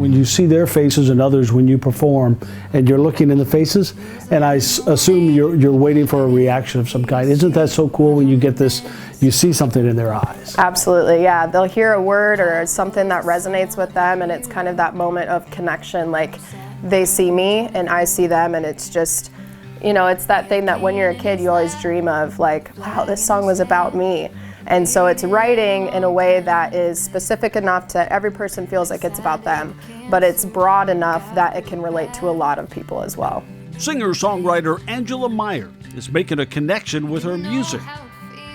when you see their faces and others when you perform, and you're looking in the faces, and I assume you're waiting for a reaction of some kind. Isn't that so cool when you get this, you see something in their eyes? Absolutely, yeah. They'll hear a word or something that resonates with them, and it's kind of that moment of connection, like they see me and I see them, and it's just, you know, it's that thing that when you're a kid you always dream of, like, wow, this song was about me. And so it's writing in a way that is specific enough that every person feels like it's about them, but it's broad enough that it can relate to a lot of people as well. Singer-songwriter Angela Meyer is making a connection with her music.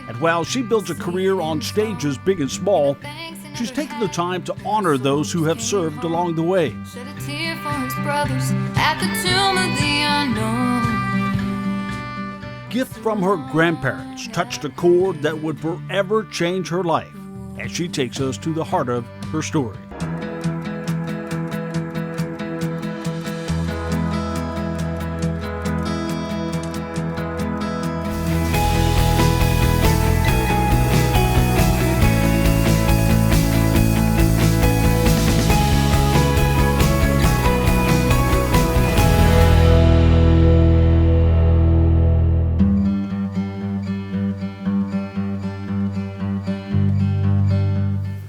And while she builds a career on stages big and small, she's taken the time to honor those who have served along the way. Shed a tear for his brothers at the tomb of the unknown. Gift from her grandparents touched a chord that would forever change her life as she takes us to the heart of her story.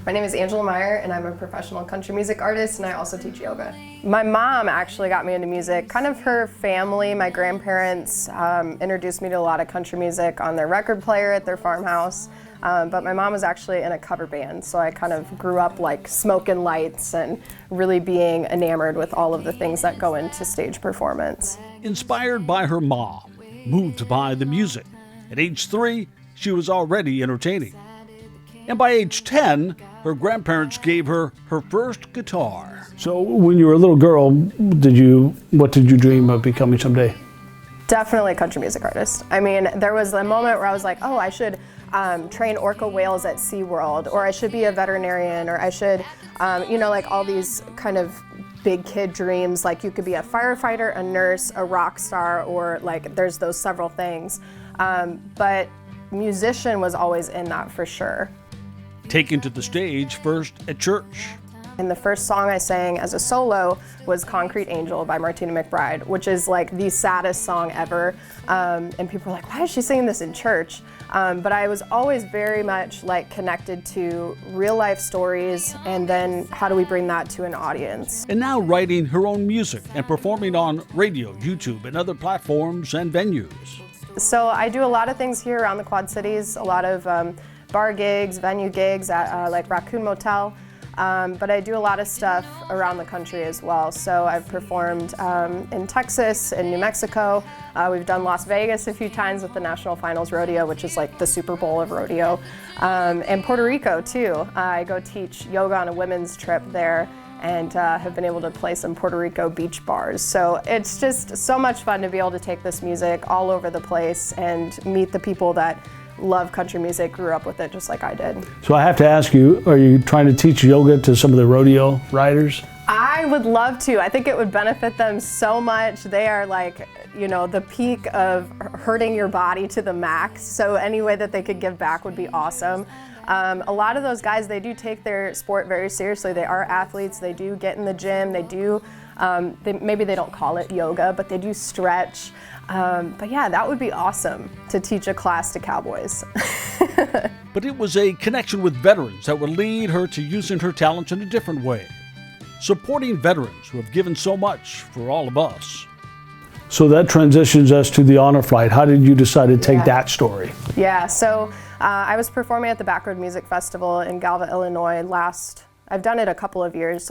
My name is Angela Meyer, and I'm a professional country music artist, and I also teach yoga. My mom actually got me into music. Kind of her family, my grandparents introduced me to a lot of country music on their record player at their farmhouse, but my mom was actually in a cover band, so I kind of grew up like smoking lights and really being enamored with all of the things that go into stage performance. Inspired by her mom, moved by the music. At age 3, she was already entertaining. And by age 10, her grandparents gave her her first guitar. So when you were a little girl, what did you dream of becoming someday? Definitely a country music artist. I mean, there was a moment where I was like, oh, I should train orca whales at SeaWorld, or I should be a veterinarian, or I should, you know, like all these kind of big kid dreams, like you could be a firefighter, a nurse, a rock star, or like there's those several things. But musician was always in that for sure. Taken to the stage first at church. And the first song I sang as a solo was Concrete Angel by Martina McBride, which is like the saddest song ever. And people were like, why is she singing this in church? But I was always very much like connected to real life stories, and then how do we bring that to an audience? And now writing her own music and performing on radio, YouTube, and other platforms and venues. So I do a lot of things here around the Quad Cities, a lot of bar gigs, venue gigs at like Raccoon Motel, but I do a lot of stuff around the country as well. So I've performed in Texas, in New Mexico. We've done Las Vegas a few times with the National Finals Rodeo, which is like the Super Bowl of rodeo, and Puerto Rico too. I go teach yoga on a women's trip there, and have been able to play some Puerto Rico beach bars. So it's just so much fun to be able to take this music all over the place and meet the people that love country music, grew up with it just like I did. So I have to ask you, are you trying to teach yoga to some of the rodeo riders? I would love to. I think it would benefit them so much. They are like, you know, the peak of hurting your body to the max. So any way that they could give back would be awesome. A lot of those guys, they do take their sport very seriously. They are athletes. They do get in the gym. They do, maybe they don't call it yoga, but they do stretch. But yeah, that would be awesome to teach a class to cowboys. But it was a connection with veterans that would lead her to using her talents in a different way. Supporting veterans who have given so much for all of us. So that transitions us to the honor flight. How did you decide to take that story? Yeah, so I was performing at the Backroad Music Festival in Galva, Illinois I've done it a couple of years,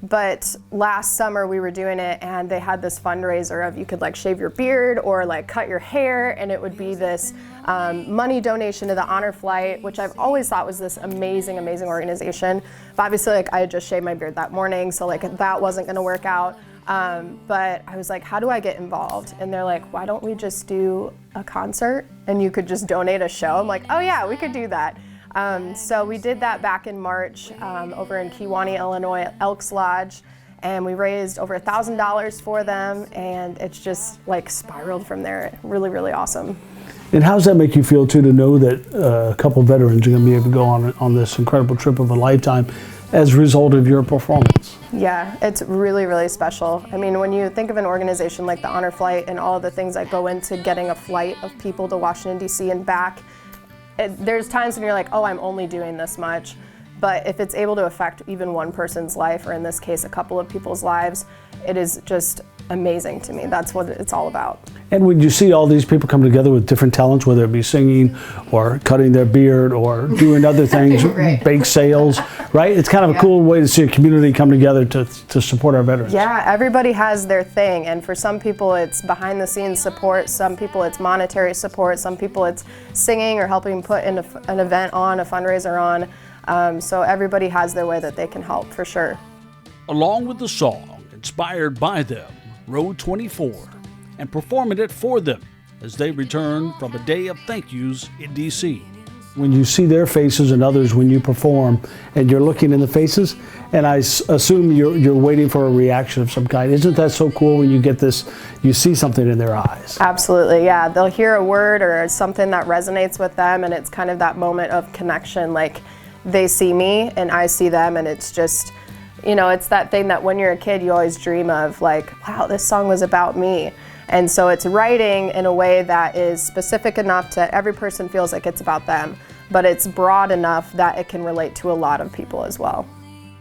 but last summer we were doing it, and they had this fundraiser of you could like shave your beard or like cut your hair, and it would be this money donation to the honor flight, which I've always thought was this amazing, amazing organization. But obviously, like I had just shaved my beard that morning, so like that wasn't gonna work out. But I was like, how do I get involved? And they're like, why don't we just do a concert and you could just donate a show? I'm like, oh yeah, we could do that. So we did that back in March over in Kewanee, Illinois at Elks Lodge, and we raised over $1,000 for them, and it's just like spiraled from there. Really, really awesome. And how does that make you feel too, to know that a couple veterans are going to be able to go on this incredible trip of a lifetime as a result of your performance. Yeah, it's really, really special. I mean, when you think of an organization like the Honor Flight and all the things that go into getting a flight of people to Washington, D.C. and back, there's times when you're like, oh, I'm only doing this much. But if it's able to affect even one person's life, or in this case, a couple of people's lives, it is just amazing to me. That's what it's all about. And when you see all these people come together with different talents, whether it be singing or cutting their beard or doing other things, Right. bake sales, right? It's kind of a cool way to see a community come together to support our veterans. Yeah, everybody has their thing, and for some people it's behind the scenes support, some people it's monetary support, some people it's singing or helping put an event on, a fundraiser on. So everybody has their way that they can help, for sure. Along with the song inspired by them, Road 24, and performing it for them as they return from a day of thank yous in D.C. When you see their faces and others when you perform, and you're looking in the faces, and I assume you're waiting for a reaction of some kind. Isn't that so cool when you get this, you see something in their eyes? Absolutely, yeah. They'll hear a word or something that resonates with them, and it's kind of that moment of connection, like they see me and I see them, and it's just, you know, it's that thing that when you're a kid you always dream of, like, wow, this song was about me. And so it's writing in a way that is specific enough to every person feels like it's about them, but it's broad enough that it can relate to a lot of people as well.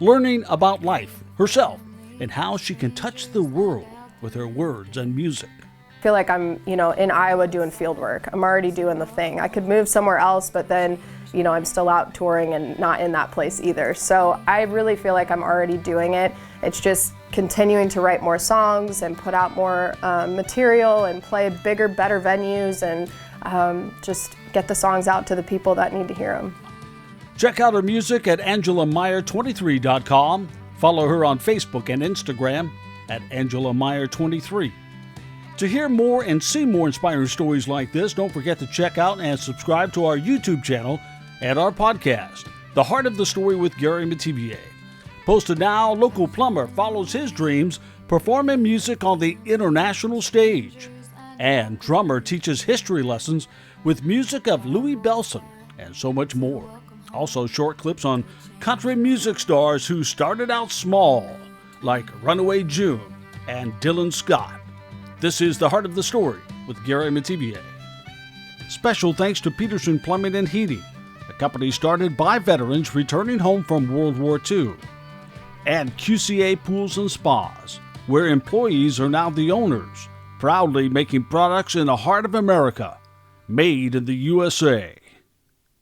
Learning about life, herself, and how she can touch the world with her words and music. I feel like I'm, you know, in Iowa doing field work. I'm already doing the thing. I could move somewhere else, but then, you know, I'm still out touring and not in that place either. So I really feel like I'm already doing it. It's just continuing to write more songs and put out more material and play bigger, better venues, and just get the songs out to the people that need to hear them. Check out her music at AngelaMeyer23.com. Follow her on Facebook and Instagram at AngelaMeyer23. To hear more and see more inspiring stories like this, don't forget to check out and subscribe to our YouTube channel and our podcast, The Heart of the Story with Gary Metivier. Posted now, local plumber follows his dreams performing music on the international stage. And drummer teaches history lessons with music of Louis Bellson and so much more. Also short clips on country music stars who started out small, like Runaway June and Dylan Scott. This is The Heart of the Story with Gary Metivier. Special thanks to Peterson Plumbing and Heating, a company started by veterans returning home from World War II. And QCA Pools and Spas, where employees are now the owners, proudly making products in the heart of America, made in the USA.